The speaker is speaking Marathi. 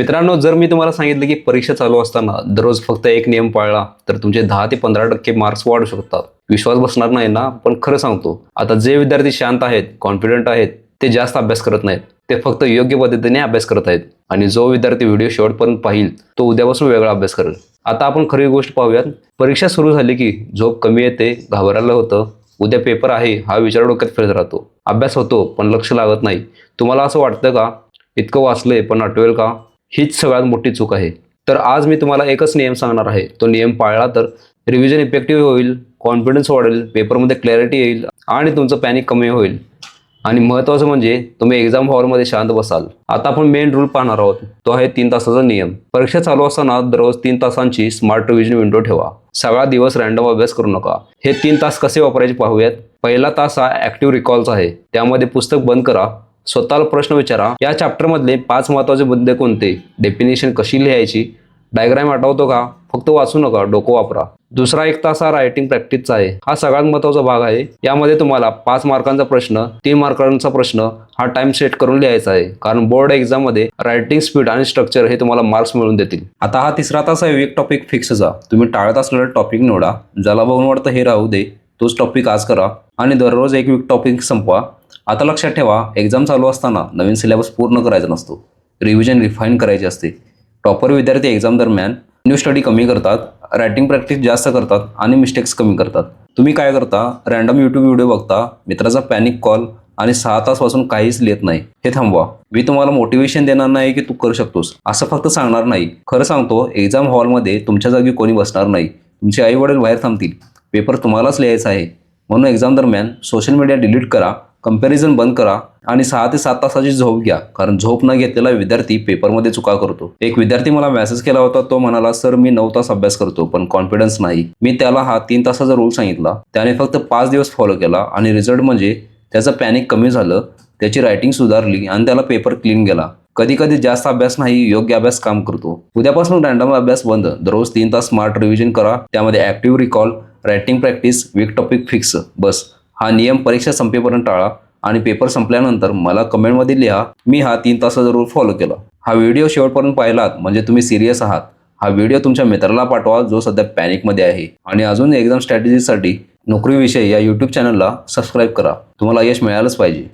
मित्रांनो, जर मी तुम्हाला सांगितलं की परीक्षा चालू असताना दररोज फक्त एक नियम पाळला तर तुमचे 10 ते 15% मार्क्स वाढू शकतात. विश्वास बसणार नाही ना? पण खरं सांगतो, आता जे विद्यार्थी शांत आहेत, कॉन्फिडंट आहेत, ते जास्त अभ्यास करत नाहीत. ते फक्त योग्य पद्धतीने अभ्यास करत आहेत. आणि जो विद्यार्थी व्हिडिओ शेवटपर्यंत पाहिल तो उद्यापासून वेगळा अभ्यास करेल. आता आपण खरी गोष्ट पाहूयात. परीक्षा सुरू झाली की झोप कमी येते, घाबरायला होतं, उद्या पेपर आहे हा विचार डोक्यात फिरत राहतो. अभ्यास होतो पण लक्ष लागत नाही. तुम्हाला असं वाटतं का? इतकं वाचलंय पण आठवेल का? हीच सगळ्यात मोठी चूक आहे. तर आज मी तुम्हाला एकच नियम सांगणार आहे. तो नियम पाळला तर रिव्हिजन इफेक्टिव्ह होईल, कॉन्फिडन्स वाढेल, पेपरमध्ये क्लॅरिटी येईल आणि तुमचं पॅनिक कमी होईल. आणि महत्त्वाचं म्हणजे तुम्ही एक्झाम हॉलमध्ये शांत बसाल. आता आपण मेन रूल पाहणार आहोत. तो आहे 3 तासाचा नियम. परीक्षा चालू असताना दररोज 3 तासांची स्मार्ट रिव्हिजन विंडो ठेवा. सगळा दिवस रँडम अभ्यास करू नका. हे 3 तास कसे वापरायचे पाहूयात. पहिला तास हा ॲक्टिव्ह रिकॉलचा आहे. त्यामध्ये पुस्तक बंद करा, स्वतःला प्रश्न विचारा, या चॅप्टरमधले 5 महत्त्वाचे मुद्दे कोणते, डेफिनेशन कशी लिहायची, डायग्राम आठवतो का, फक्त वाचू नका, डोकं वापरा. दुसरा 1 तास हा रायटिंग प्रॅक्टिसचा आहे. हा सगळ्यात महत्त्वाचा भाग आहे. यामध्ये तुम्हाला 5 मार्कांचा प्रश्न, 3 मार्कांचा प्रश्न हा टाइम सेट करून लिहायचा आहे. कारण बोर्ड एक्झाममध्ये रायटिंग स्पीड आणि स्ट्रक्चर हे तुम्हाला मार्क्स मिळवून देतील. आता हा तिसरा तास आहे एक टॉपिक फिक्सचा. तुम्ही टाळत असलेला टॉपिक निवडा. ज्याला बघून वाटतं हे राहू दे, तोच टॉपिक आज करा आणि दररोज एक वीक टॉपिक संपवा. आता लक्षात ठेवा, एक्झाम चालू असताना नवीन सिलेबस पूर्ण करायचा नसतो. रिव्हिजन रिफाईन करायची असते. टॉपर विद्यार्थी एक्झाम दरम्यान न्यू स्टडी कमी करतात, रायटिंग प्रॅक्टिस जास्त करतात आणि मिस्टेक्स कमी करतात. तुम्ही काय करता? रँडम यूट्यूब व्हिडिओ बघता, मित्राचा पॅनिक कॉल आणि 6 तास वाचून काहीच लिहित नाही. हे थांबवा. मी तुम्हाला मोटिवेशन देणार नाही की तू करू शकतोस असं फक्त सांगणार नाही. खरं सांगतो, एक्झाम हॉलमध्ये तुमच्या जागी कोणी बसणार नाही. तुमचे आई वडील बाहेर थांबतील. पेपर तुम्हालाच लिहायचा आहे. म्हणून एक्झाम दरम्यान सोशल मीडिया डिलीट करा, कंपॅरिझन बंद करा आणि 6 ते 7 तासाची झोप घ्या. कारण झोप न घेतलेला विद्यार्थी पेपरमध्ये चुका करतो. एक विद्यार्थी मला मेसेज केला होता. तो म्हणाला, सर मी 9 तास अभ्यास करतो पण कॉन्फिडन्स नाही. मी त्याला हा 3 तासाचा रूल सांगितला. त्याने फक्त 5 दिवस फॉलो केला आणि रिझल्ट म्हणजे त्याचं पॅनिक कमी झालं, त्याची रायटिंग सुधारली आणि त्याला पेपर क्लीन गेला. कधी कधी जास्त अभ्यास नाही, योग्य अभ्यास काम करतो. उद्यापासून रँडम अभ्यास बंद. दररोज 3 तास स्मार्ट रिव्हिजन करा. त्यामध्ये active recall, writing practice, weak topic fix. बस हा नियम परीक्षा संपेपर्यंत टाळा आणि पेपर संपल्यानंतर मला कमेंटमध्ये लिहा, मी हा 3 तासाचा रूल फॉलो केला. हा व्हिडिओ शेवटपर्यंत पाहिलात म्हणजे तुम्ही सिरियस आहात. हा व्हिडिओ तुमच्या मित्राला पाठवा जो सध्या पॅनिकमध्ये आहे. आणि अजून एक्झाम स्ट्रॅटेजीसाठी नोकरी विषय या यूट्यूब चॅनलला सबस्क्राईब करा. तुम्हाला यश मिळालंच पाहिजे.